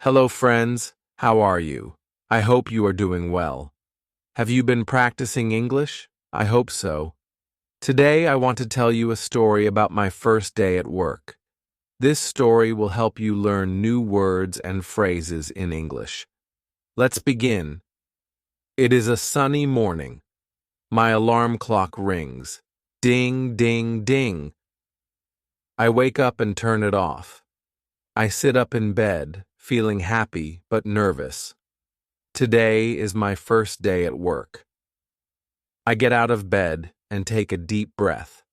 Hello, friends. How are you? I hope you are doing well. Have you been practicing English? I hope so. Today, I want to tell you a story about my first day at work. This story will help you learn new words and phrases in English. Let's begin. It is a sunny morning. My alarm clock rings. Ding, ding, ding. I wake up and turn it off. I sit up in bed, feeling happy but nervous. Today is my first day at work. I get out of bed and take a deep breath.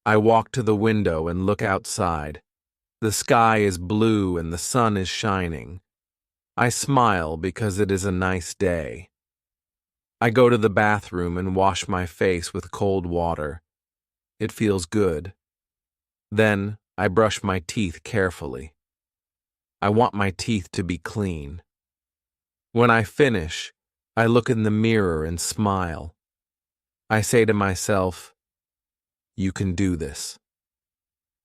I walk to the window and look outside. The sky is blue and the sun is shining. I smile because it is a nice day. I go to the bathroom and wash my face with cold water. It feels good. Then I brush my teeth carefully. I want my teeth to be clean. When I finish, I look in the mirror and smile. I say to myself, "You can do this."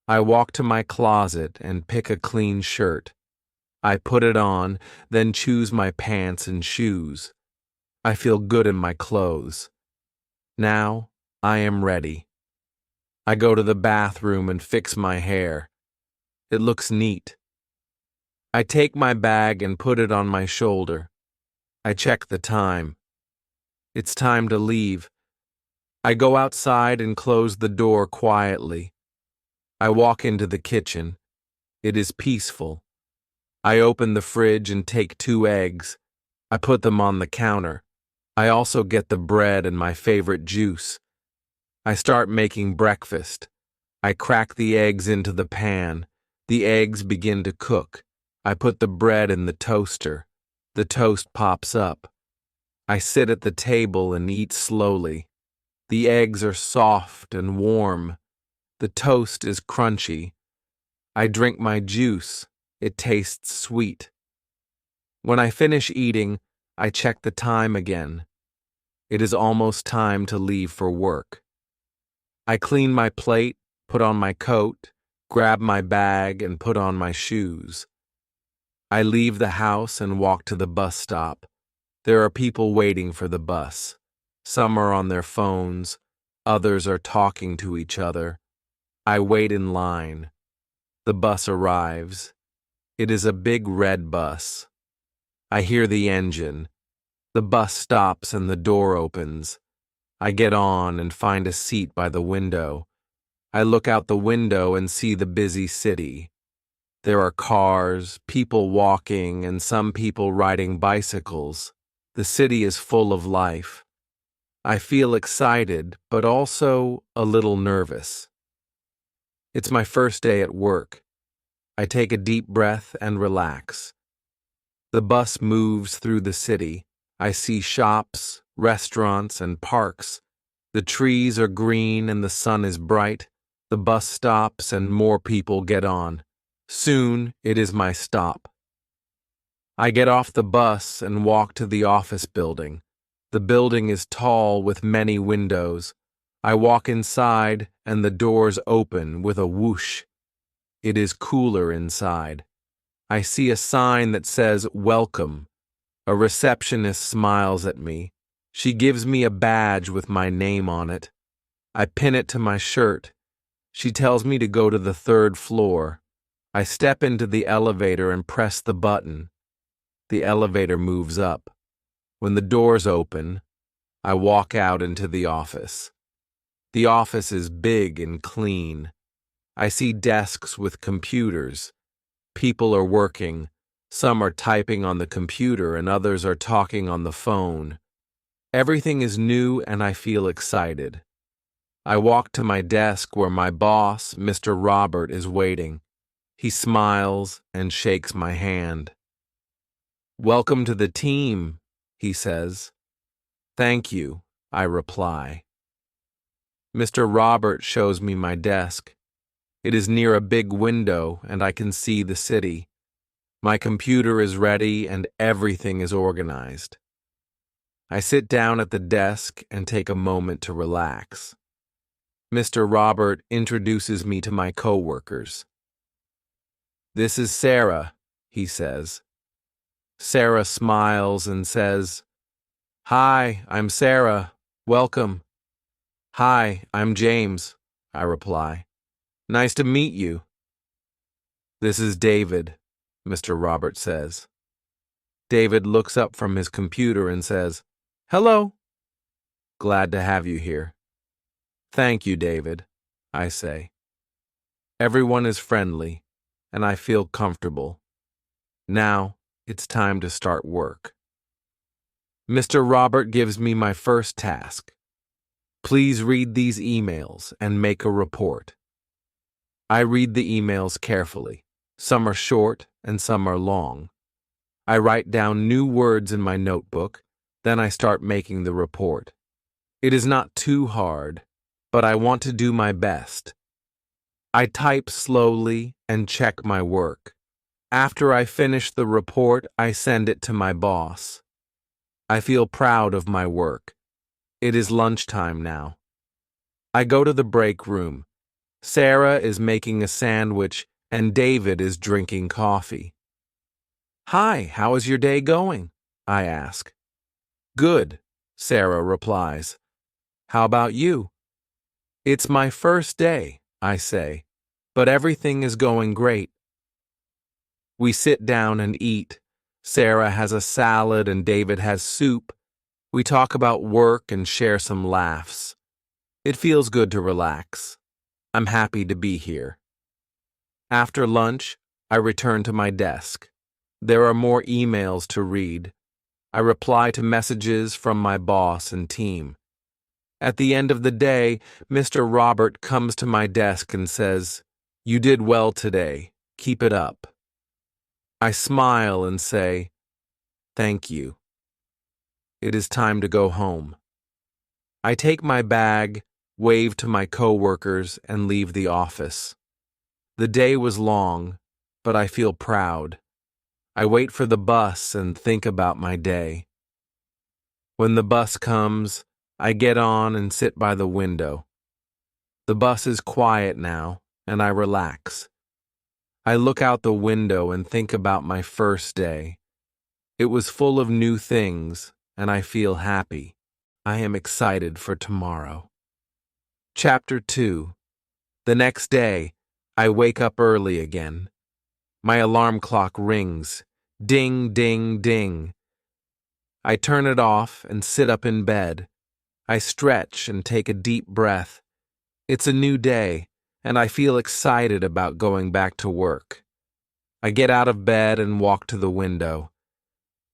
I walk to my closet and pick a clean shirt. I put it on, then choose my pants and shoes. I feel good in my clothes. Now, I am ready. I go to the bathroom and fix my hair. It looks neat. I take my bag and put it on my shoulder. I check the time. It's time to leave. I go outside and close the door quietly. I walk into the kitchen. It is peaceful. I open the fridge and take 2 eggs. I put them on the counter. I also get the bread and my favorite juice. I start making breakfast. I crack the eggs into the pan. The eggs begin to cook. I put the bread in the toaster. The toast pops up. I sit at the table and eat slowly. The eggs are soft and warm. The toast is crunchy. I drink my juice. It tastes sweet. When I finish eating, I check the time again. It is almost time to leave for work. I clean my plate, put on my coat, grab my bag, and put on my shoes. I leave the house and walk to the bus stop. There are people waiting for the bus. Some are on their phones. Others are talking to each other. I wait in line. The bus arrives. It is a big red bus. I hear the engine. The bus stops and the door opens. I get on and find a seat by the window. I look out the window and see the busy city. There are cars, people walking, and some people riding bicycles. The city is full of life. I feel excited, but also a little nervous. It's my first day at work. I take a deep breath and relax. The bus moves through the city. I see shops, restaurants, and parks. The trees are green and the sun is bright. The bus stops and more people get on. Soon, it is my stop. I get off the bus and walk to the office building. The building is tall with many windows. I walk inside and the doors open with a whoosh. It is cooler inside. I see a sign that says "Welcome." A receptionist smiles at me. She gives me a badge with my name on it. I pin it to my shirt. She tells me to go to the 3rd floor. I step into the elevator and press the button. The elevator moves up. When the doors open, I walk out into the office. The office is big and clean. I see desks with computers. People are working. Some are typing on the computer and others are talking on the phone. Everything is new and I feel excited. I walk to my desk where my boss, Mr. Robert, is waiting. He smiles and shakes my hand. "Welcome to the team," he says. "Thank you," I reply. Mr. Robert shows me my desk. It is near a big window and I can see the city. My computer is ready and everything is organized. I sit down at the desk and take a moment to relax. Mr. Robert introduces me to my coworkers. "This is Sarah," he says. Sarah smiles and says, "Hi, I'm Sarah. Welcome." "Hi, I'm James," I reply. "Nice to meet you." "This is David," Mr. Robert says. David looks up from his computer and says, "Hello." "Glad to have you here." "Thank you, David," I say. Everyone is friendly, and I feel comfortable. Now, it's time to start work. Mr. Robert gives me my first task. Please read these emails and make a report. I read the emails carefully. Some are short and some are long. I write down new words in my notebook, then I start making the report. It is not too hard, but I want to do my best. I type slowly and check my work. After I finish the report, I send it to my boss. I feel proud of my work. It is lunchtime now. I go to the break room. Sarah is making a sandwich and David is drinking coffee. "Hi, how is your day going?" I ask. "Good," Sarah replies. "How about you?" "It's my first day," I say, "but everything is going great." We sit down and eat. Sarah has a salad and David has soup. We talk about work and share some laughs. It feels good to relax. I'm happy to be here. After lunch, I return to my desk. There are more emails to read. I reply to messages from my boss and team. At the end of the day, Mr. Robert comes to my desk and says, "You did well today. Keep it up." I smile and say, "Thank you." It is time to go home. I take my bag, wave to my coworkers, and leave the office. The day was long, but I feel proud. I wait for the bus and think about my day. When the bus comes, I get on and sit by the window. The bus is quiet now, and I relax. I look out the window and think about my first day. It was full of new things, and I feel happy. I am excited for tomorrow. Chapter 2. The next day, I wake up early again. My alarm clock rings. Ding, ding, ding. I turn it off and sit up in bed. I stretch and take a deep breath. It's a new day, and I feel excited about going back to work. I get out of bed and walk to the window.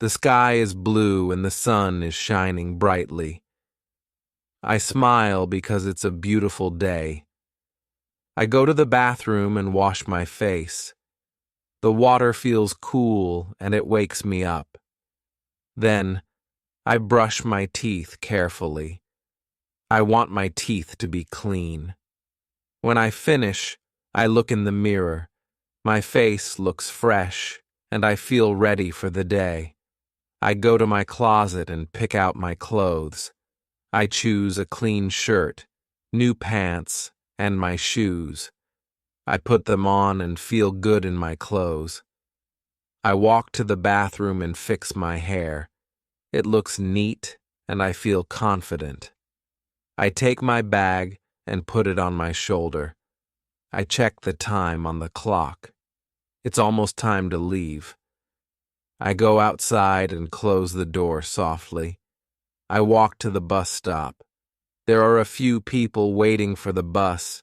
The sky is blue and the sun is shining brightly. I smile because it's a beautiful day. I go to the bathroom and wash my face. The water feels cool and it wakes me up. Then, I brush my teeth carefully. I want my teeth to be clean. When I finish, I look in the mirror. My face looks fresh, and I feel ready for the day. I go to my closet and pick out my clothes. I choose a clean shirt, new pants, and my shoes. I put them on and feel good in my clothes. I walk to the bathroom and fix my hair. It looks neat, and I feel confident. I take my bag and put it on my shoulder. I check the time on the clock. It's almost time to leave. I go outside and close the door softly. I walk to the bus stop. There are a few people waiting for the bus.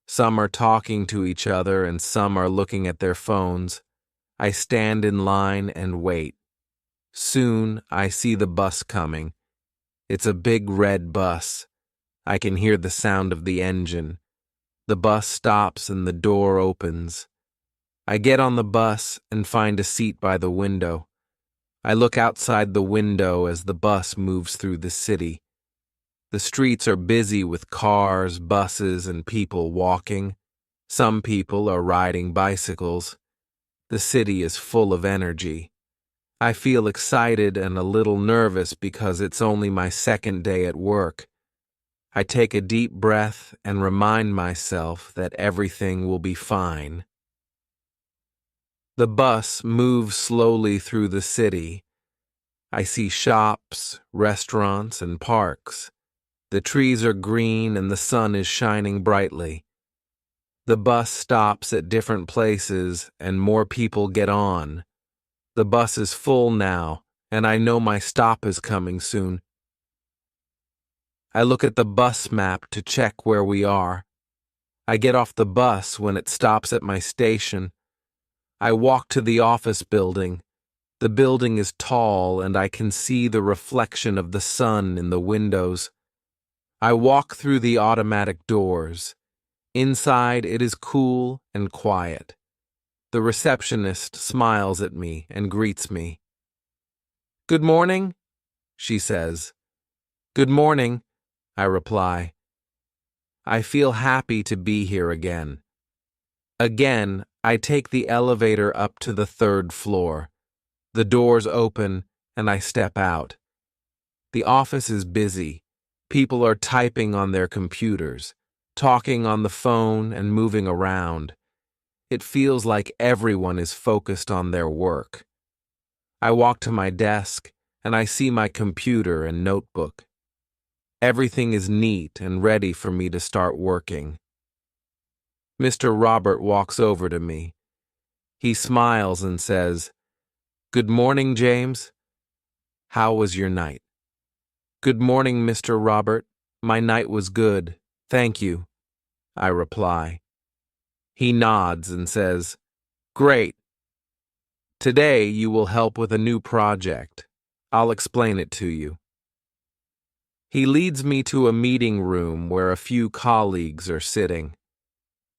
Some are talking to each other and some are looking at their phones. I stand in line and wait. Soon I see the bus coming. It's a big red bus. I can hear the sound of the engine. The bus stops and the door opens. I get on the bus and find a seat by the window. I look outside the window as the bus moves through the city. The streets are busy with cars, buses, and people walking. Some people are riding bicycles. The city is full of energy. I feel excited and a little nervous because it's only my second day at work. I take a deep breath and remind myself that everything will be fine. The bus moves slowly through the city. I see shops, restaurants, and parks. The trees are green and the sun is shining brightly. The bus stops at different places and more people get on. The bus is full now, and I know my stop is coming soon. I look at the bus map to check where we are. I get off the bus when it stops at my station. I walk to the office building. The building is tall and I can see the reflection of the sun in the windows. I walk through the automatic doors. Inside it is cool and quiet. The receptionist smiles at me and greets me. "Good morning," she says. "Good morning," I reply. I feel happy to be here again. Again, I take the elevator up to the 3rd floor. The doors open and I step out. The office is busy. People are typing on their computers, talking on the phone and moving around. It feels like everyone is focused on their work. I walk to my desk and I see my computer and notebook. Everything is neat and ready for me to start working. Mr. Robert walks over to me. He smiles and says, "Good morning, James. How was your night?" "Good morning, Mr. Robert. My night was good, thank you," I reply. He nods and says, "Great. Today you will help with a new project. I'll explain it to you." He leads me to a meeting room where a few colleagues are sitting.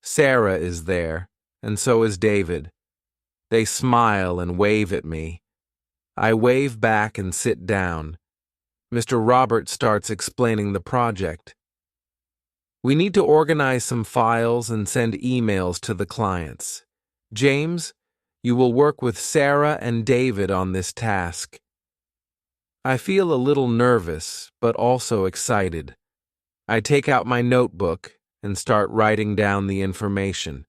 Sarah is there, and so is David. They smile and wave at me. I wave back and sit down. Mr. Robert starts explaining the project. "We need to organize some files and send emails to the clients. James, you will work with Sarah and David on this task." I feel a little nervous, but also excited. I take out my notebook and start writing down the information.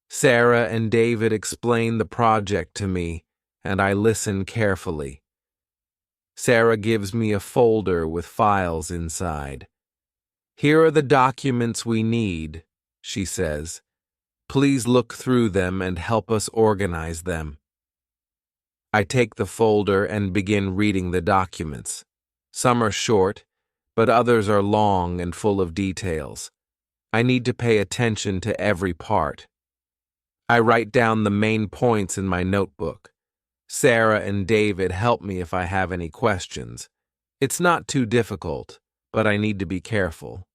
Sarah and David explain the project to me, and I listen carefully. Sarah gives me a folder with files inside. "Here are the documents we need," she says. "Please look through them and help us organize them." I take the folder and begin reading the documents. Some are short, but others are long and full of details. I need to pay attention to every part. I write down the main points in my notebook. Sarah and David help me if I have any questions. It's not too difficult, but I need to be careful.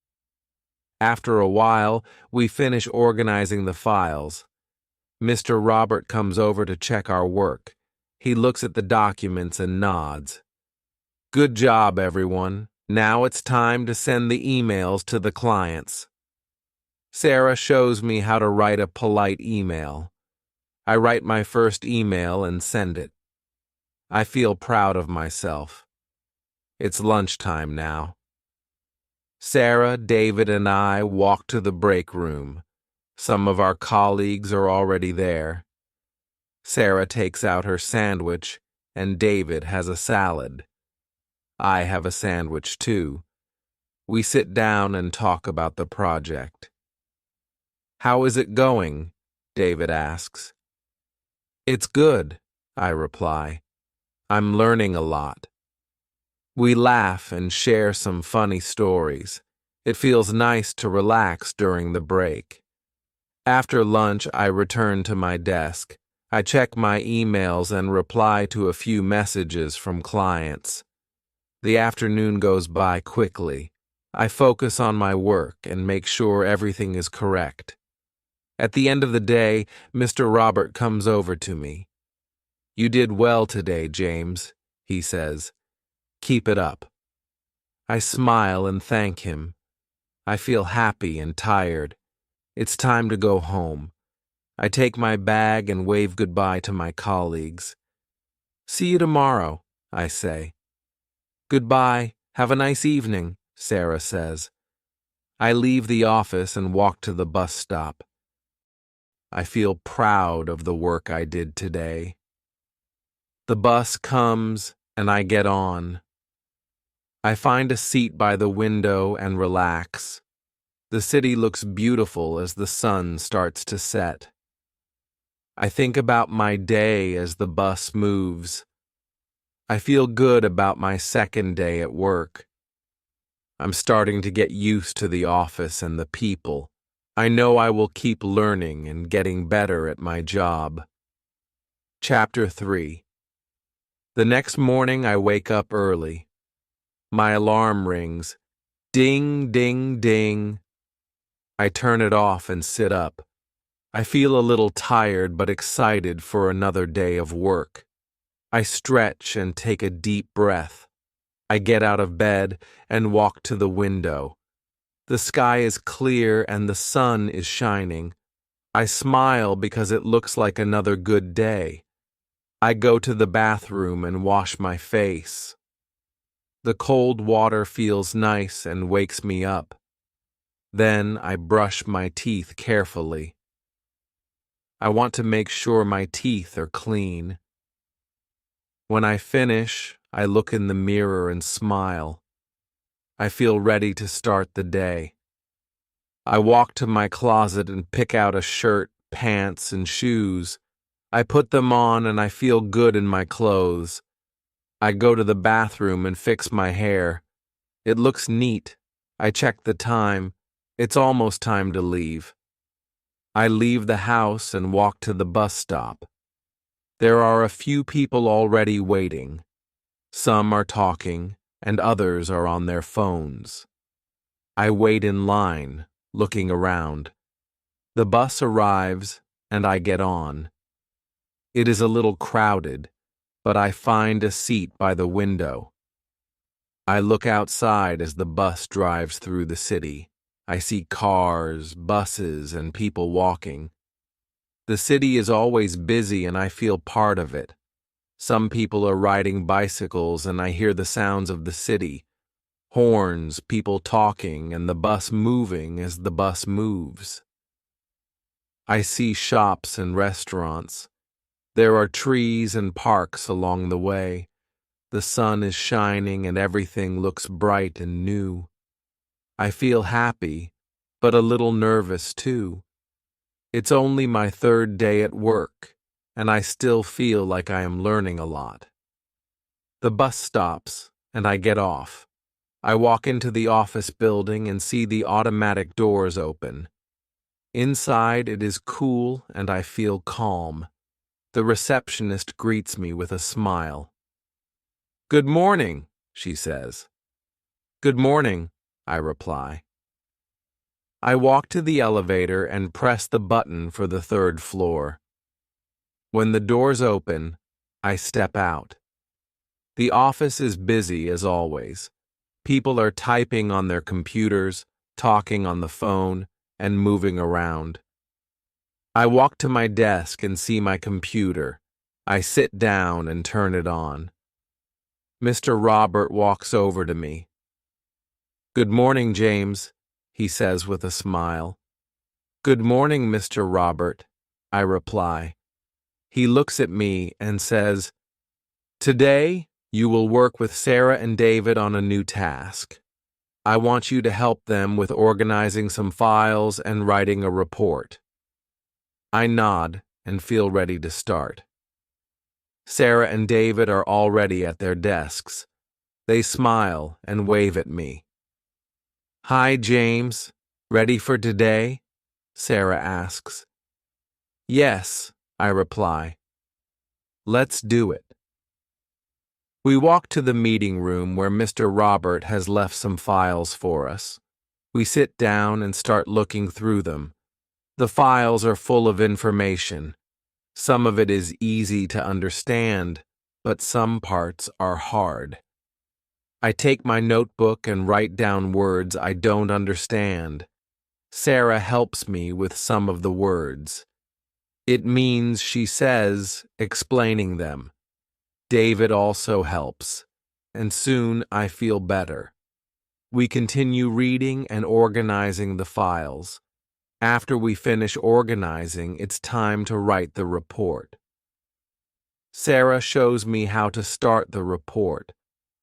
After a while, we finish organizing the files. Mr. Robert comes over to check our work. He looks at the documents and nods. "Good job, everyone. Now it's time to send the emails to the clients." Sarah shows me how to write a polite email. I write my first email and send it. I feel proud of myself. It's lunchtime now. Sarah, David, and I walk to the break room. Some of our colleagues are already there. Sarah takes out her sandwich, and David has a salad. I have a sandwich too. We sit down and talk about the project. "How is it going?" David asks. "It's good," I reply. "I'm learning a lot." We laugh and share some funny stories. It feels nice to relax during the break. After lunch, I return to my desk. I check my emails and reply to a few messages from clients. The afternoon goes by quickly. I focus on my work and make sure everything is correct. At the end of the day, Mr. Robert comes over to me. "You did well today, James," he says. "Keep it up." I smile and thank him. I feel happy and tired. It's time to go home. I take my bag and wave goodbye to my colleagues. "See you tomorrow," I say. "Goodbye. Have a nice evening," Sarah says. I leave the office and walk to the bus stop. I feel proud of the work I did today. The bus comes and I get on. I find a seat by the window and relax. The city looks beautiful as the sun starts to set. I think about my day as the bus moves. I feel good about my second day at work. I'm starting to get used to the office and the people. I know I will keep learning and getting better at my job. Chapter 3. The next morning I wake up early. My alarm rings. Ding, ding, ding. I turn it off and sit up. I feel a little tired but excited for another day of work. I stretch and take a deep breath. I get out of bed and walk to the window. The sky is clear and the sun is shining. I smile because it looks like another good day. I go to the bathroom and wash my face. The cold water feels nice and wakes me up. Then I brush my teeth carefully. I want to make sure my teeth are clean. When I finish, I look in the mirror and smile. I feel ready to start the day. I walk to my closet and pick out a shirt, pants, and shoes. I put them on and I feel good in my clothes. I go to the bathroom and fix my hair. It looks neat. I check the time. It's almost time to leave. I leave the house and walk to the bus stop. There are a few people already waiting. Some are talking, and others are on their phones. I wait in line, looking around. The bus arrives, and I get on. It is a little crowded, but I find a seat by the window. I look outside as the bus drives through the city. I see cars, buses, and people walking. The city is always busy and I feel part of it. Some people are riding bicycles and I hear the sounds of the city. Horns, people talking, and the bus moving as the bus moves. I see shops and restaurants. There are trees and parks along the way. The sun is shining and everything looks bright and new. I feel happy, but a little nervous too. It's only my third day at work, and I still feel like I am learning a lot. The bus stops, and I get off. I walk into the office building and see the automatic doors open. Inside it is cool and I feel calm. The receptionist greets me with a smile. "Good morning," she says. "Good morning," I reply. I walk to the elevator and press the button for the third floor. When the doors open, I step out. The office is busy as always. People are typing on their computers, talking on the phone, and moving around. I walk to my desk and see my computer. I sit down and turn it on. Mr. Robert walks over to me. "Good morning, James," he says with a smile. "Good morning, Mr. Robert," I reply. He looks at me and says, "Today, you will work with Sarah and David on a new task. I want you to help them with organizing some files and writing a report." I nod and feel ready to start. Sarah and David are already at their desks. They smile and wave at me. "Hi, James. Ready for today?" Sarah asks. "Yes," I reply. "Let's do it." We walk to the meeting room where Mr. Robert has left some files for us. We sit down and start looking through them. The files are full of information. Some of it is easy to understand, but some parts are hard. I take my notebook and write down words I don't understand. Sarah helps me with some of the words. It means she says, explaining them. David also helps, and soon I feel better. We continue reading and organizing the files. After we finish organizing, it's time to write the report. Sarah shows me how to start the report.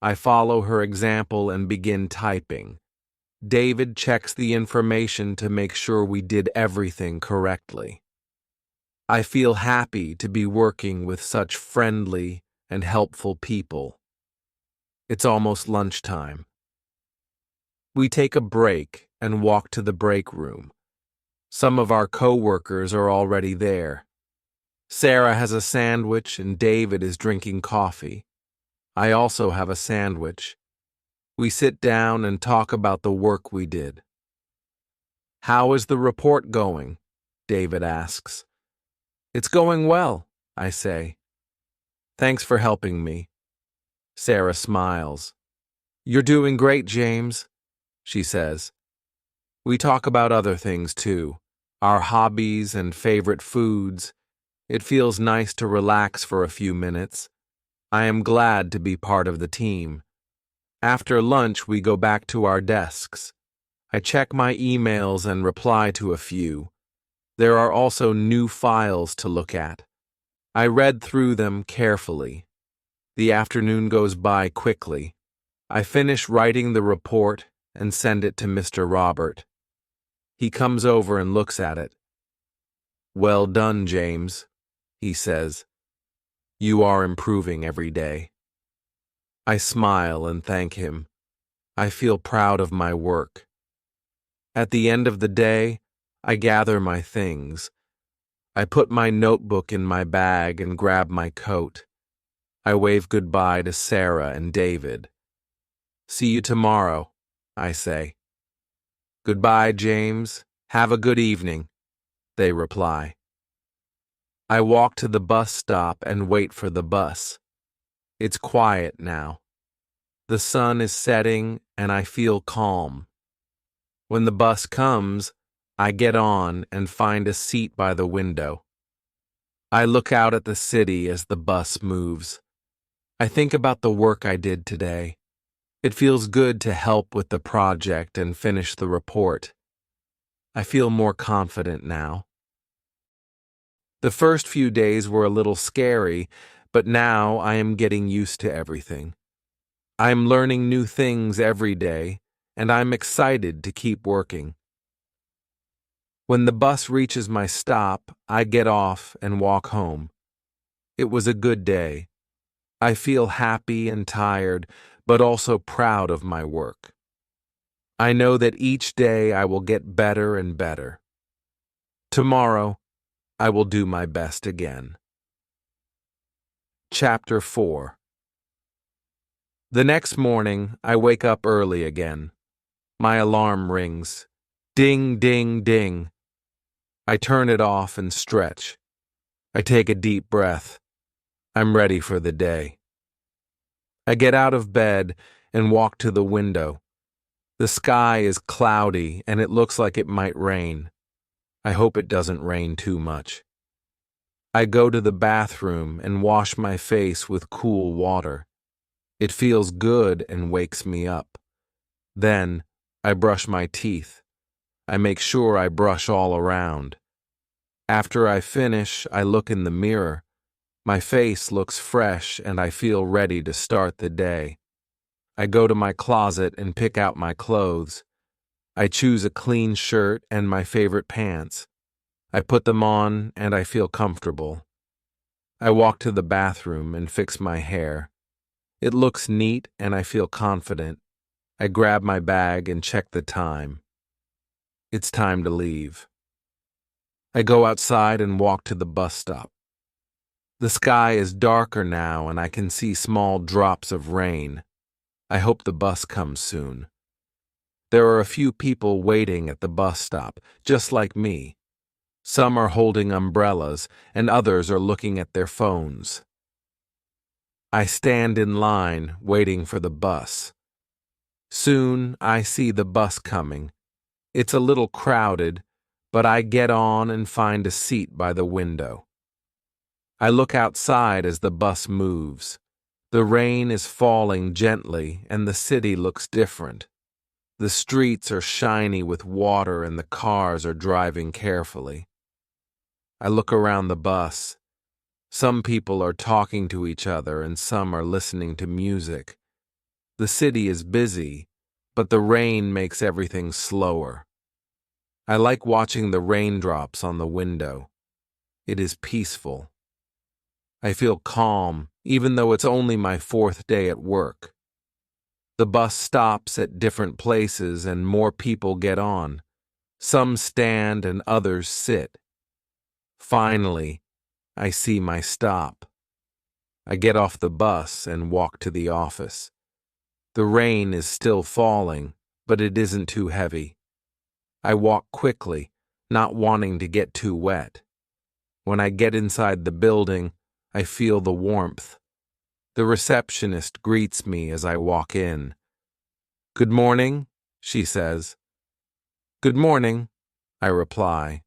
I follow her example and begin typing. David checks the information to make sure we did everything correctly. I feel happy to be working with such friendly and helpful people. It's almost lunchtime. We take a break and walk to the break room. Some of our co-workers are already there. Sarah has a sandwich and David is drinking coffee. I also have a sandwich. We sit down and talk about the work we did. "How is the report going?" David asks. "It's going well," I say. "Thanks for helping me." Sarah smiles. "You're doing great, James," she says. We talk about other things too, our hobbies and favorite foods. It feels nice to relax for a few minutes. I am glad to be part of the team. After lunch, we go back to our desks. I check my emails and reply to a few. There are also new files to look at. I read through them carefully. The afternoon goes by quickly. I finish writing the report and send it to Mr. Robert. He comes over and looks at it. "Well done, James," he says. "You are improving every day." I smile and thank him. I feel proud of my work. At the end of the day, I gather my things. I put my notebook in my bag and grab my coat. I wave goodbye to Sarah and David. "See you tomorrow," I say. "Goodbye, James. Have a good evening," they reply. I walk to the bus stop and wait for the bus. It's quiet now. The sun is setting and I feel calm. When the bus comes, I get on and find a seat by the window. I look out at the city as the bus moves. I think about the work I did today. It feels good to help with the project and finish the report. I feel more confident now. The first few days were a little scary, but now I am getting used to everything. I am learning new things every day, and I'm excited to keep working. When the bus reaches my stop, I get off and walk home. It was a good day. I feel happy and tired, but also proud of my work. I know that each day I will get better and better. Tomorrow, I will do my best again. Chapter 4. The next morning, I wake up early again. My alarm rings. Ding, ding, ding. I turn it off and stretch. I take a deep breath. I'm ready for the day. I get out of bed and walk to the window. The sky is cloudy and it looks like it might rain. I hope it doesn't rain too much. I go to the bathroom and wash my face with cool water. It feels good and wakes me up. Then, I brush my teeth. I make sure I brush all around. After I finish, I look in the mirror. My face looks fresh and I feel ready to start the day. I go to my closet and pick out my clothes. I choose a clean shirt and my favorite pants. I put them on and I feel comfortable. I walk to the bathroom and fix my hair. It looks neat and I feel confident. I grab my bag and check the time. It's time to leave. I go outside and walk to the bus stop. The sky is darker now and I can see small drops of rain. I hope the bus comes soon. There are a few people waiting at the bus stop, just like me. Some are holding umbrellas and others are looking at their phones. I stand in line waiting for the bus. Soon I see the bus coming. It's a little crowded, but I get on and find a seat by the window. I look outside as the bus moves. The rain is falling gently and the city looks different. The streets are shiny with water and the cars are driving carefully. I look around the bus. Some people are talking to each other and some are listening to music. The city is busy, but the rain makes everything slower. I like watching the raindrops on the window. It is peaceful. I feel calm, even though it's only my 4th day at work. The bus stops at different places and more people get on. Some stand and others sit. Finally, I see my stop. I get off the bus and walk to the office. The rain is still falling, but it isn't too heavy. I walk quickly, not wanting to get too wet. When I get inside the building, I feel the warmth. The receptionist greets me as I walk in. "Good morning," she says. "Good morning," I reply.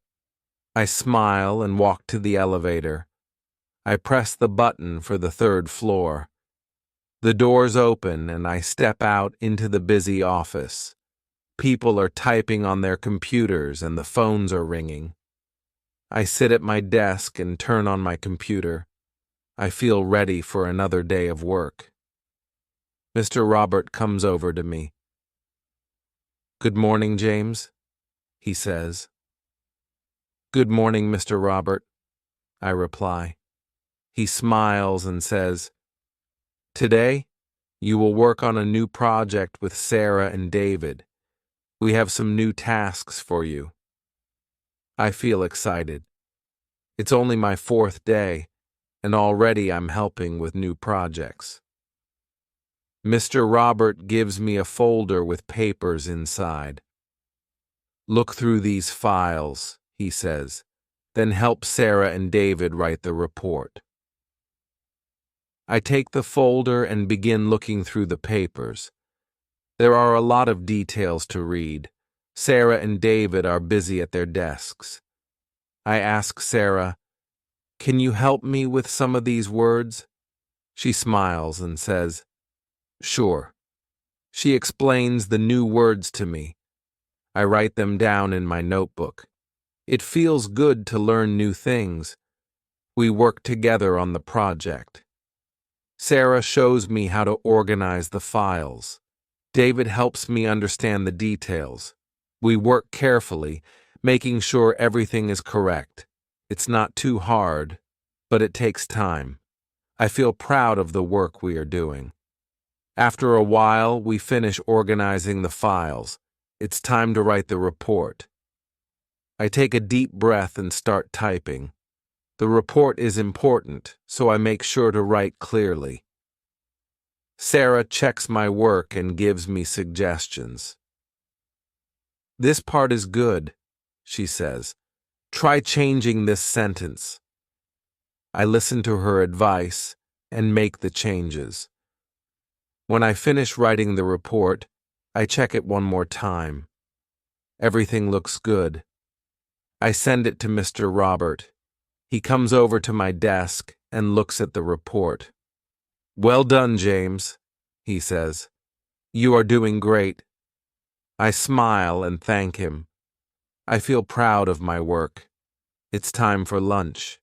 I smile and walk to the elevator. I press the button for the 3rd floor. The doors open and I step out into the busy office. People are typing on their computers and the phones are ringing. I sit at my desk and turn on my computer. I feel ready for another day of work. Mr. Robert comes over to me. "Good morning, James," he says. "Good morning, Mr. Robert," I reply. He smiles and says, "Today, you will work on a new project with Sarah and David. We have some new tasks for you." I feel excited. It's only my 4th day, and already I'm helping with new projects. Mr. Robert gives me a folder with papers inside. "Look through these files," he says, "then help Sarah and David write the report." I take the folder and begin looking through the papers. There are a lot of details to read. Sarah and David are busy at their desks. I ask Sarah, "Can you help me with some of these words?" She smiles and says, "Sure." She explains the new words to me. I write them down in my notebook. It feels good to learn new things. We work together on the project. Sarah shows me how to organize the files. David helps me understand the details. We work carefully, making sure everything is correct. It's not too hard, but it takes time. I feel proud of the work we are doing. After a while, we finish organizing the files. It's time to write the report. I take a deep breath and start typing. The report is important, so I make sure to write clearly. Sarah checks my work and gives me suggestions. "This part is good," she says. "Try changing this sentence." I listen to her advice and make the changes. When I finish writing the report, I check it one more time. Everything looks good. I send it to Mr. Robert. He comes over to my desk and looks at the report. "Well done, James," he says. "You are doing great." I smile and thank him. I feel proud of my work. It's time for lunch.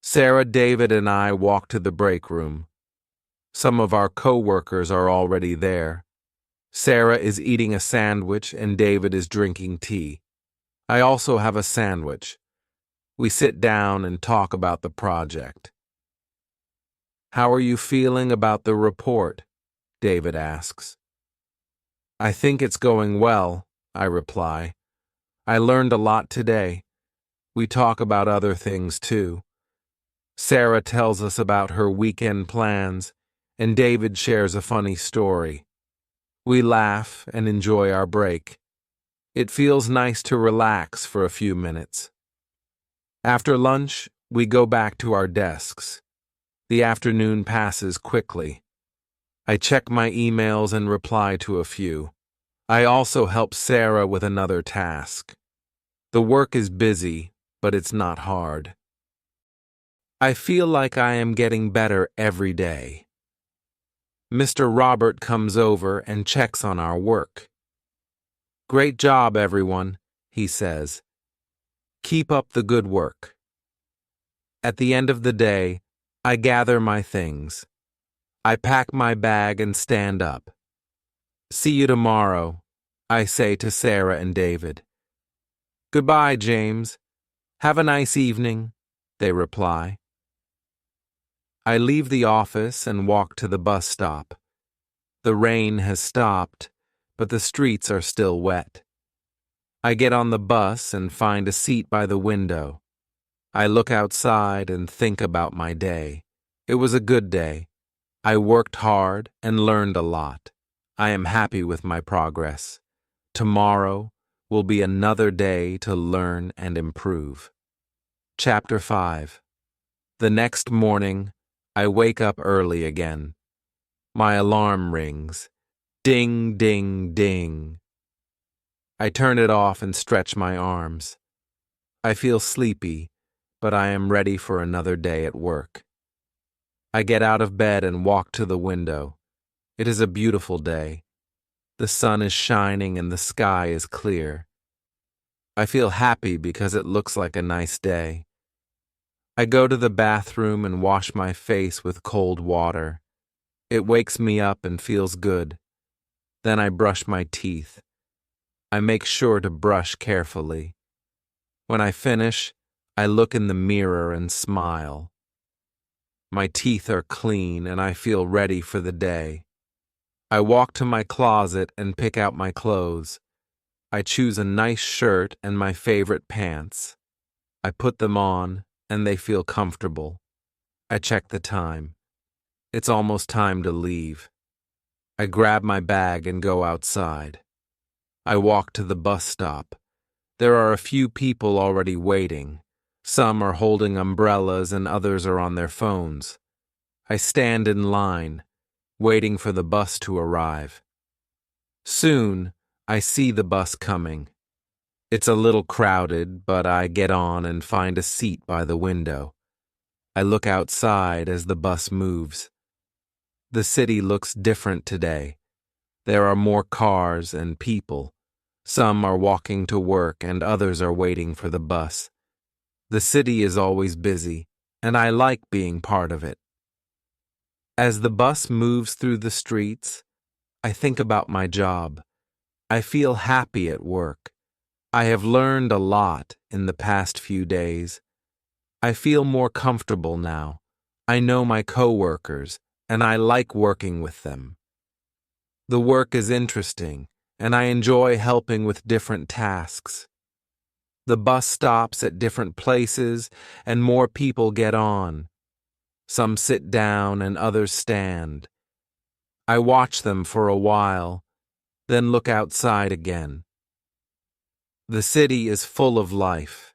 Sarah, David, and I walk to the break room. Some of our co-workers are already there. Sarah is eating a sandwich and David is drinking tea. I also have a sandwich. We sit down and talk about the project. "How are you feeling about the report?" David asks. "I think it's going well," I reply. "I learned a lot today. We talk about other things too. Sarah tells us about her weekend plans, and David shares a funny story. We laugh and enjoy our break. It feels nice to relax for a few minutes. After lunch, we go back to our desks. The afternoon passes quickly. I check my emails and reply to a few. I also help Sarah with another task. The work is busy, but it's not hard. I feel like I am getting better every day. Mr. Robert comes over and checks on our work. Great job, everyone, he says. Keep up the good work. At the end of the day, I gather my things. I pack my bag and stand up. See you tomorrow, I say to Sarah and David. Goodbye, James. Have a nice evening, they reply. I leave the office and walk to the bus stop. The rain has stopped, but the streets are still wet. I get on the bus and find a seat by the window. I look outside and think about my day. It was a good day. I worked hard and learned a lot. I am happy with my progress. Tomorrow will be another day to learn and improve. Chapter 5. The next morning, I wake up early again. My alarm rings. Ding, ding, ding. I turn it off and stretch my arms. I feel sleepy, but I am ready for another day at work. I get out of bed and walk to the window. It is a beautiful day. The sun is shining and the sky is clear. I feel happy because it looks like a nice day. I go to the bathroom and wash my face with cold water. It wakes me up and feels good. Then I brush my teeth. I make sure to brush carefully. When I finish, I look in the mirror and smile. My teeth are clean and I feel ready for the day. I walk to my closet and pick out my clothes. I choose a nice shirt and my favorite pants. I put them on and they feel comfortable. I check the time. It's almost time to leave. I grab my bag and go outside. I walk to the bus stop. There are a few people already waiting. Some are holding umbrellas and others are on their phones. I stand in line, waiting for the bus to arrive. Soon, I see the bus coming. It's a little crowded, but I get on and find a seat by the window. I look outside as the bus moves. The city looks different today. There are more cars and people. Some are walking to work and others are waiting for the bus. The city is always busy, and I like being part of it. As the bus moves through the streets, I think about my job. I feel happy at work. I have learned a lot in the past few days. I feel more comfortable now. I know my coworkers, and I like working with them. The work is interesting, and I enjoy helping with different tasks. The bus stops at different places, and more people get on. Some sit down and others stand. I watch them for a while, then look outside again. The city is full of life.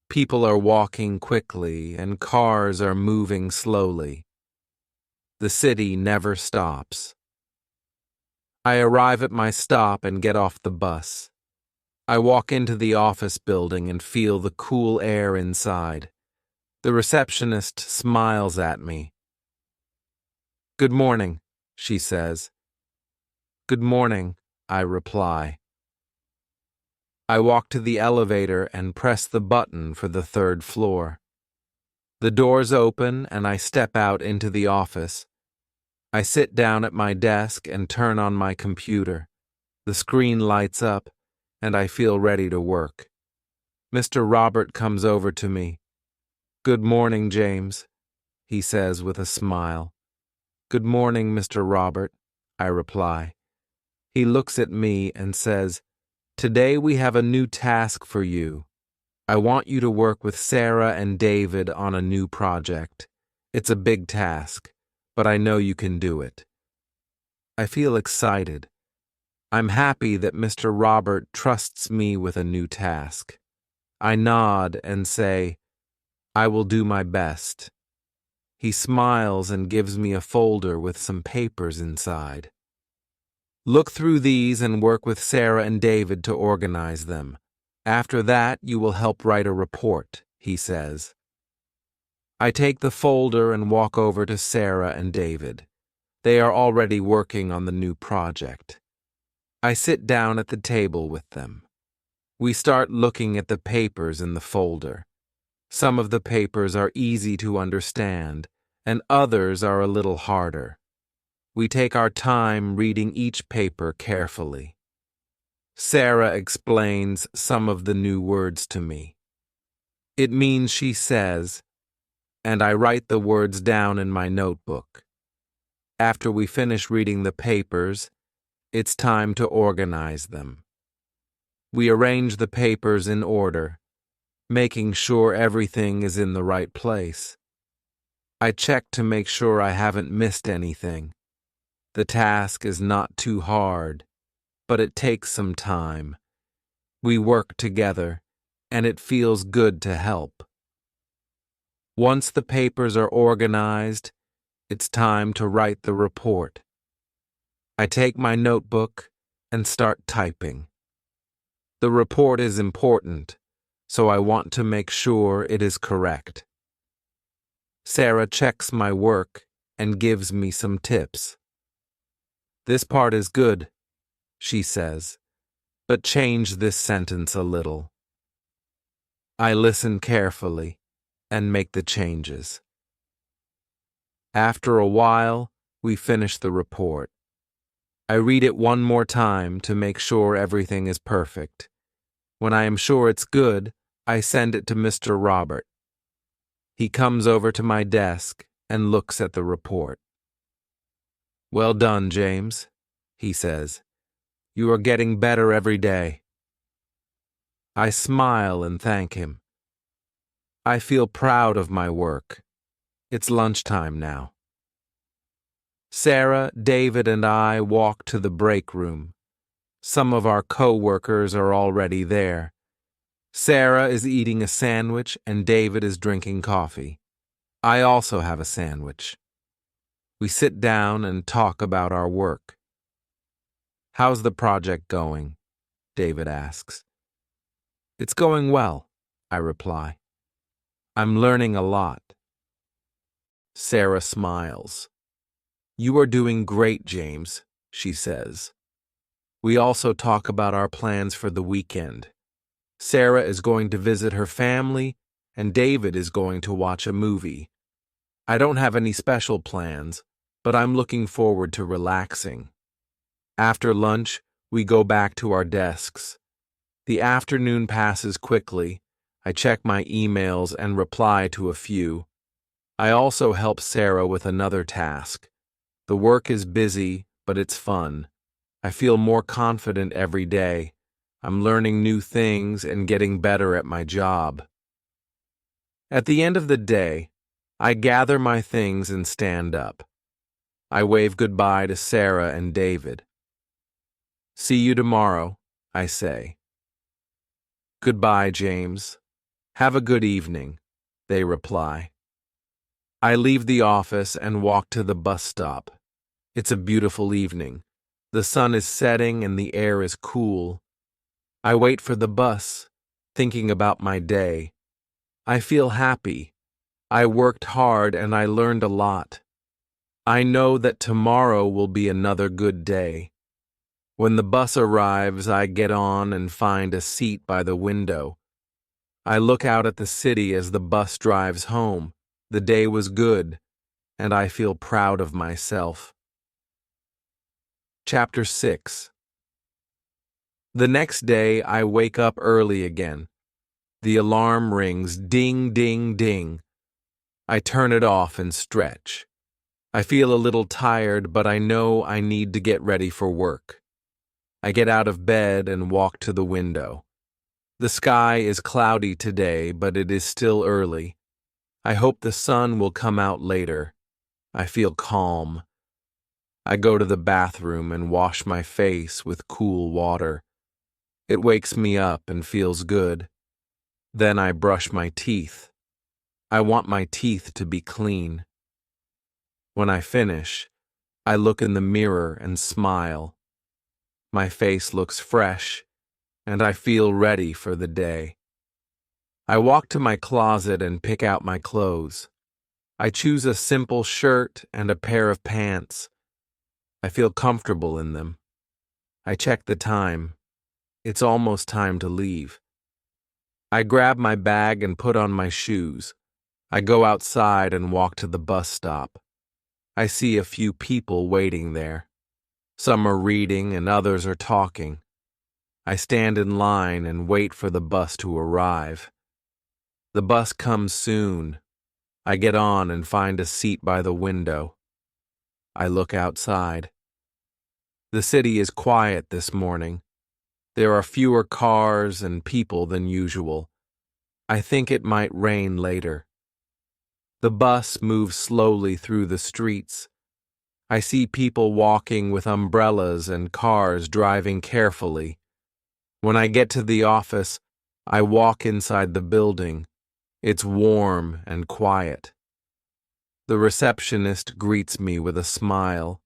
People are walking quickly and cars are moving slowly. The city never stops. I arrive at my stop and get off the bus. I walk into the office building and feel the cool air inside. The receptionist smiles at me. "Good morning," she says. "Good morning," I reply. I walk to the elevator and press the button for the third floor. The doors open and I step out into the office. I sit down at my desk and turn on my computer. The screen lights up and I feel ready to work. Mr. Robert comes over to me. "Good morning, James," he says with a smile. "Good morning, Mr. Robert," I reply. He looks at me and says, "Today we have a new task for you. I want you to work with Sarah and David on a new project. It's a big task, but I know you can do it." I feel excited. I'm happy that Mr. Robert trusts me with a new task. I nod and say, "I will do my best." He smiles and gives me a folder with some papers inside. "Look through these and work with Sarah and David to organize them. After that, you will help write a report," he says. I take the folder and walk over to Sarah and David. They are already working on the new project. I sit down at the table with them. We start looking at the papers in the folder. Some of the papers are easy to understand, and others are a little harder. We take our time reading each paper carefully. Sarah explains some of the new words to me. It means she says, and I write the words down in my notebook. After we finish reading the papers, it's time to organize them. We arrange the papers in order, making sure everything is in the right place. I check to make sure I haven't missed anything. The task is not too hard, but it takes some time. We work together, and it feels good to help. Once the papers are organized, it's time to write the report. I take my notebook and start typing. The report is important, so I want to make sure it is correct. Sarah checks my work and gives me some tips. This part is good, she says, but change this sentence a little. I listen carefully and make the changes. After a while, we finish the report. I read it one more time to make sure everything is perfect. When I am sure it's good, I send it to Mr. Robert. He comes over to my desk and looks at the report. Well done, James, he says. You are getting better every day. I smile and thank him. I feel proud of my work. It's lunchtime now. Sarah, David, and I walk to the break room. Some of our co-workers are already there. Sarah is eating a sandwich and David is drinking coffee. I also have a sandwich. We sit down and talk about our work. How's the project going? David asks. It's going well, I reply. I'm learning a lot. Sarah smiles. You are doing great, James, she says. We also talk about our plans for the weekend. Sarah is going to visit her family, and David is going to watch a movie. I don't have any special plans, but I'm looking forward to relaxing. After lunch, we go back to our desks. The afternoon passes quickly. I check my emails and reply to a few. I also help Sarah with another task. The work is busy, but it's fun. I feel more confident every day. I'm learning new things and getting better at my job. At the end of the day, I gather my things and stand up. I wave goodbye to Sarah and David. See you tomorrow, I say. Goodbye, James. Have a good evening, they reply. I leave the office and walk to the bus stop. It's a beautiful evening. The sun is setting and the air is cool. I wait for the bus, thinking about my day. I feel happy. I worked hard and I learned a lot. I know that tomorrow will be another good day. When the bus arrives, I get on and find a seat by the window. I look out at the city as the bus drives home. The day was good, and I feel proud of myself. Chapter 6. The next day, I wake up early again. The alarm rings, ding, ding, ding. I turn it off and stretch. I feel a little tired, but I know I need to get ready for work. I get out of bed and walk to the window. The sky is cloudy today, but it is still early. I hope the sun will come out later. I feel calm. I go to the bathroom and wash my face with cool water. It wakes me up and feels good. Then I brush my teeth. I want my teeth to be clean. When I finish, I look in the mirror and smile. My face looks fresh, and I feel ready for the day. I walk to my closet and pick out my clothes. I choose a simple shirt and a pair of pants. I feel comfortable in them. I check the time. It's almost time to leave. I grab my bag and put on my shoes. I go outside and walk to the bus stop. I see a few people waiting there. Some are reading and others are talking. I stand in line and wait for the bus to arrive. The bus comes soon. I get on and find a seat by the window. I look outside. The city is quiet this morning. There are fewer cars and people than usual. I think it might rain later. The bus moves slowly through the streets. I see people walking with umbrellas and cars driving carefully. When I get to the office, I walk inside the building. It's warm and quiet. The receptionist greets me with a smile.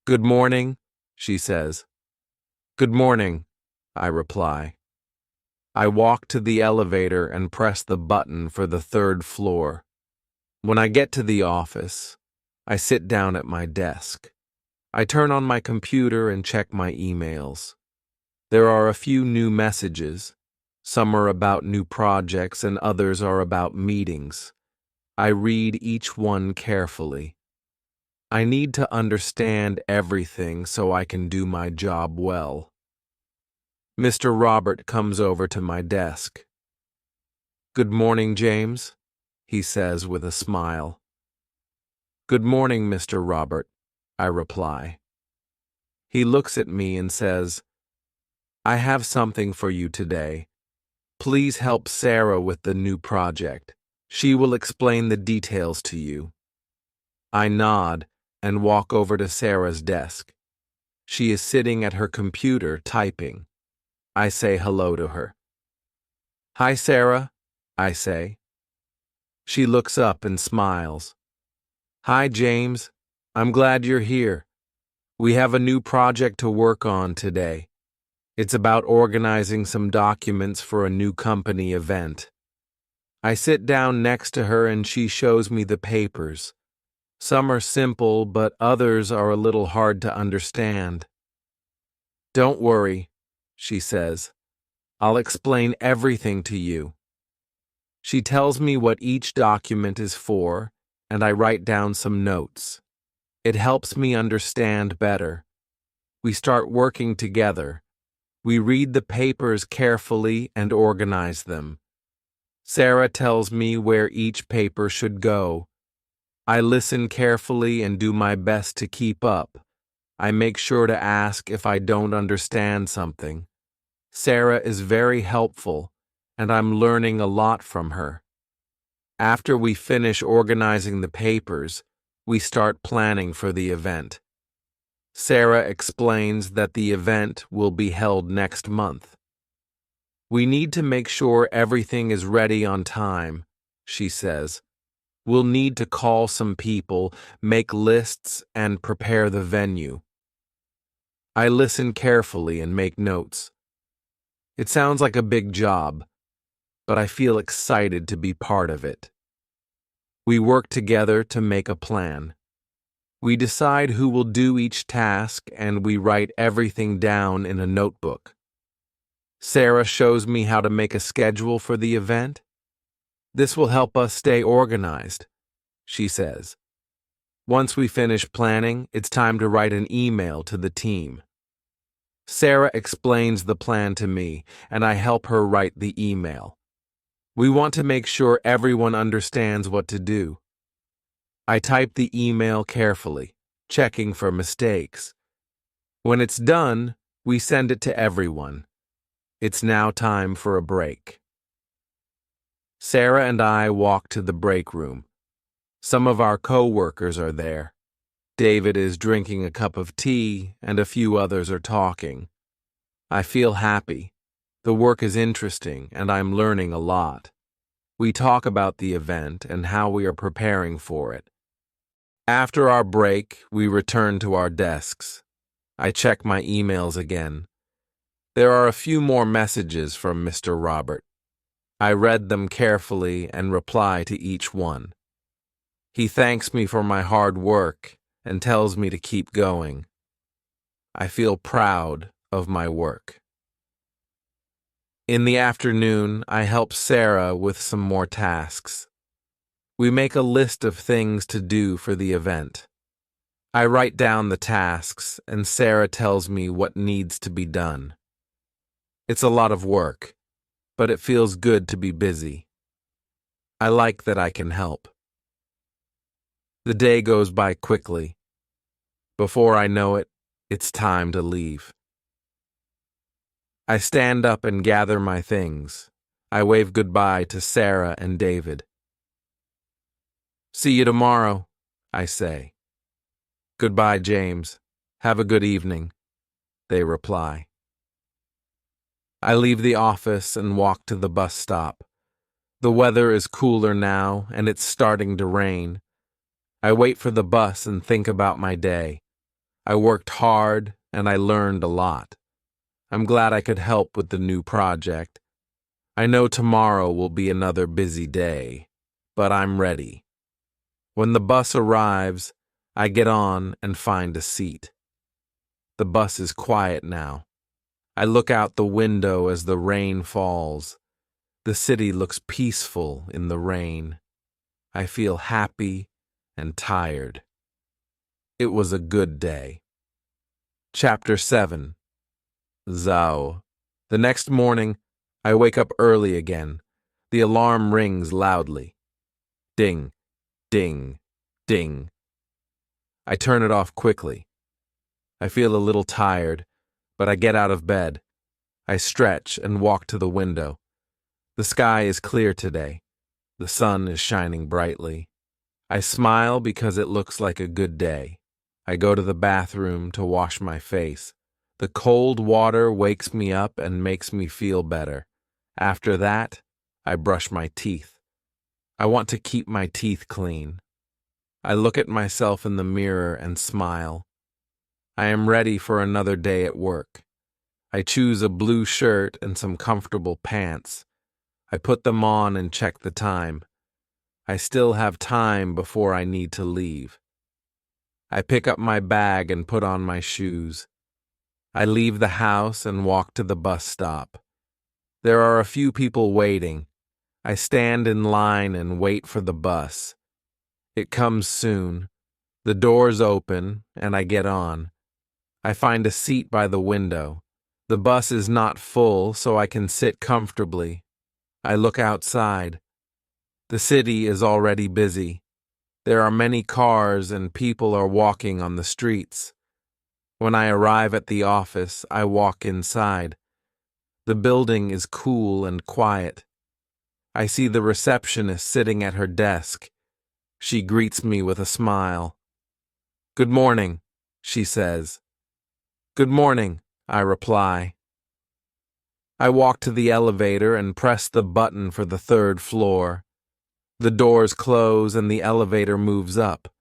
"Good morning," she says. "Good morning," I reply. I walk to the elevator and press the button for the third floor. When I get to the office, I sit down at my desk. I turn on my computer and check my emails. There are a few new messages. Some are about new projects and others are about meetings. I read each one carefully. I need to understand everything so I can do my job well. Mr. Robert comes over to my desk. "Good morning, James," he says with a smile. "Good morning, Mr. Robert," I reply. He looks at me and says, "I have something for you today. Please help Sarah with the new project. She will explain the details to you." I nod and walk over to Sarah's desk. She is sitting at her computer typing. I say hello to her. "Hi, Sarah," I say. She looks up and smiles. "Hi, James. I'm glad you're here. We have a new project to work on today. It's about organizing some documents for a new company event." I sit down next to her and she shows me the papers. Some are simple, but others are a little hard to understand. "Don't worry," she says. "I'll explain everything to you." She tells me what each document is for, and I write down some notes. It helps me understand better. We start working together. We read the papers carefully and organize them. Sarah tells me where each paper should go. I listen carefully and do my best to keep up. I make sure to ask if I don't understand something. Sarah is very helpful, and I'm learning a lot from her. After we finish organizing the papers, we start planning for the event. Sarah explains that the event will be held next month. "We need to make sure everything is ready on time," she says. "We'll need to call some people, make lists, and prepare the venue." I listen carefully and make notes. It sounds like a big job, but I feel excited to be part of it. We work together to make a plan. We decide who will do each task and we write everything down in a notebook. Sarah shows me how to make a schedule for the event. "This will help us stay organized," she says. Once we finish planning, it's time to write an email to the team. Sarah explains the plan to me, and I help her write the email. We want to make sure everyone understands what to do. I type the email carefully, checking for mistakes. When it's done, we send it to everyone. It's now time for a break. Sarah and I walk to the break room. Some of our co-workers are there. David is drinking a cup of tea, and a few others are talking. I feel happy. The work is interesting, and I'm learning a lot. We talk about the event and how we are preparing for it. After our break, we return to our desks. I check my emails again. There are a few more messages from Mr. Robert. I read them carefully and reply to each one. He thanks me for my hard work and tells me to keep going. I feel proud of my work. In the afternoon, I help Sarah with some more tasks. We make a list of things to do for the event. I write down the tasks, and Sarah tells me what needs to be done. It's a lot of work, but it feels good to be busy. I like that I can help. The day goes by quickly. Before I know it, it's time to leave. I stand up and gather my things. I wave goodbye to Sarah and David. See you tomorrow, I say. Goodbye, James. Have a good evening, they reply. I leave the office and walk to the bus stop. The weather is cooler now, and it's starting to rain. I wait for the bus and think about my day. I worked hard, and I learned a lot. I'm glad I could help with the new project. I know tomorrow will be another busy day, but I'm ready. When the bus arrives, I get on and find a seat. The bus is quiet now. I look out the window as the rain falls. The city looks peaceful in the rain. I feel happy and tired. It was a good day. Chapter 7. Zao. The next morning, I wake up early again. The alarm rings loudly. Ding, ding, ding. I turn it off quickly. I feel a little tired, but I get out of bed. I stretch and walk to the window. The sky is clear today. The sun is shining brightly. I smile because it looks like a good day. I go to the bathroom to wash my face. The cold water wakes me up and makes me feel better. After that, I brush my teeth. I want to keep my teeth clean. I look at myself in the mirror and smile. I am ready for another day at work. I choose a blue shirt and some comfortable pants. I put them on and check the time. I still have time before I need to leave. I pick up my bag and put on my shoes. I leave the house and walk to the bus stop. There are a few people waiting. I stand in line and wait for the bus. It comes soon. The doors open, and I get on. I find a seat by the window. The bus is not full, so I can sit comfortably. I look outside. The city is already busy. There are many cars and people are walking on the streets. When I arrive at the office, I walk inside. The building is cool and quiet. I see the receptionist sitting at her desk. She greets me with a smile. "Good morning," she says. "Good morning," I reply. I walk to the elevator and press the button for the third floor. The doors close and the elevator moves up.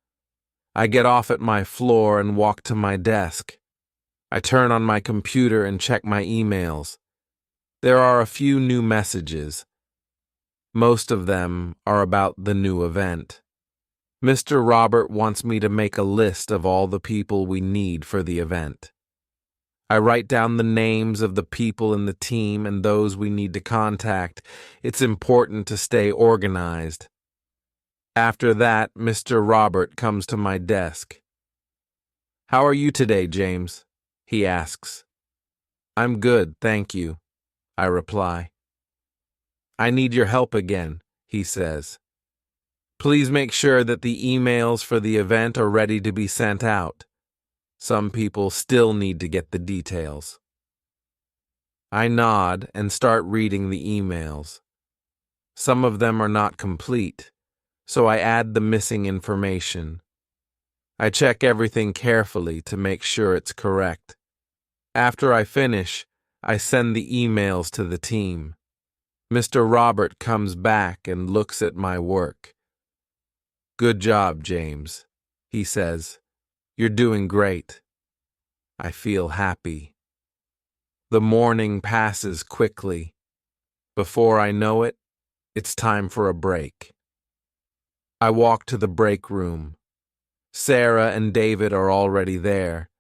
I get off at my floor and walk to my desk. I turn on my computer and check my emails. There are a few new messages. Most of them are about the new event. Mr. Robert wants me to make a list of all the people we need for the event. I write down the names of the people in the team and those we need to contact. It's important to stay organized. After that, Mr. Robert comes to my desk. "How are you today, James?" he asks. "I'm good, thank you," I reply. "I need your help again," he says. "Please make sure that the emails for the event are ready to be sent out. Some people still need to get the details." I nod and start reading the emails. Some of them are not complete, so I add the missing information. I check everything carefully to make sure it's correct. After I finish, I send the emails to the team. Mr. Robert comes back and looks at my work. "Good job, James," he says. "You're doing great." I feel happy. The morning passes quickly. Before I know it, it's time for a break. I walk to the break room. Sarah and David are already there.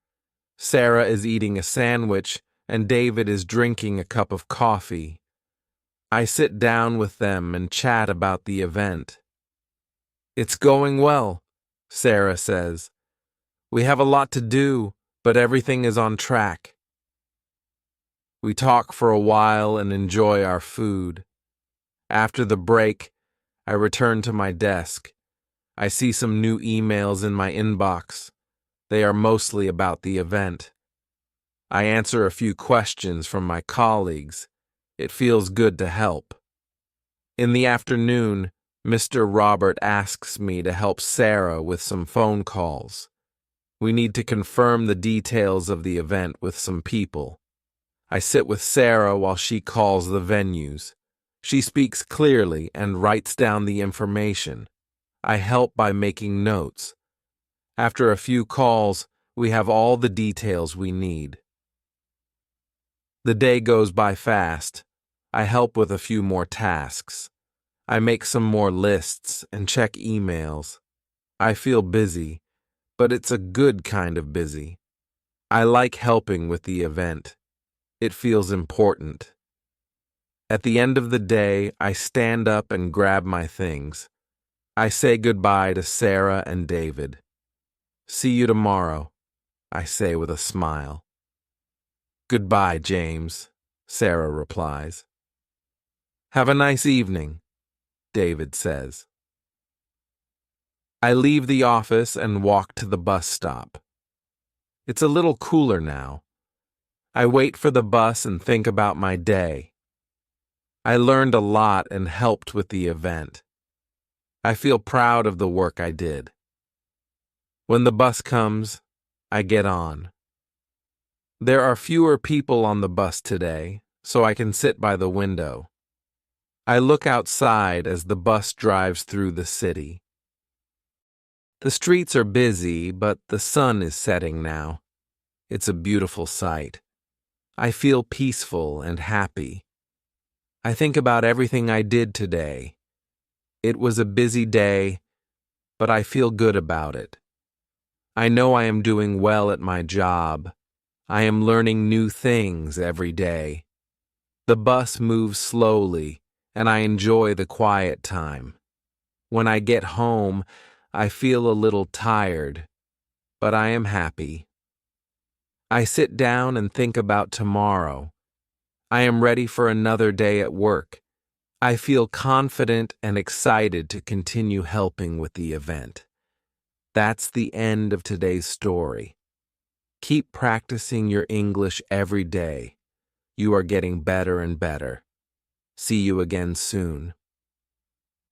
Sarah is eating a sandwich, and David is drinking a cup of coffee. I sit down with them and chat about the event. It's going well, Sarah says. We have a lot to do, but everything is on track. We talk for a while and enjoy our food. After the break, I return to my desk. I see some new emails in my inbox. They are mostly about the event. I answer a few questions from my colleagues. It feels good to help. In the afternoon, Mr. Robert asks me to help Sarah with some phone calls. We need to confirm the details of the event with some people. I sit with Sarah while she calls the venues. She speaks clearly and writes down the information. I help by making notes. After a few calls, we have all the details we need. The day goes by fast. I help with a few more tasks. I make some more lists and check emails. I feel busy, but it's a good kind of busy. I like helping with the event. It feels important. At the end of the day, I stand up and grab my things. I say goodbye to Sarah and David. See you tomorrow, I say with a smile. Goodbye, James, Sarah replies. Have a nice evening, David says. I leave the office and walk to the bus stop. It's a little cooler now. I wait for the bus and think about my day. I learned a lot and helped with the event. I feel proud of the work I did. When the bus comes, I get on. There are fewer people on the bus today, so I can sit by the window. I look outside as the bus drives through the city. The streets are busy, but the sun is setting now. It's a beautiful sight. I feel peaceful and happy. I think about everything I did today. It was a busy day, but I feel good about it. I know I am doing well at my job. I am learning new things every day. The bus moves slowly, and I enjoy the quiet time. When I get home, I feel a little tired, but I am happy. I sit down and think about tomorrow. I am ready for another day at work. I feel confident and excited to continue helping with the event. That's the end of today's story. Keep practicing your English every day. You are getting better and better. See you again soon.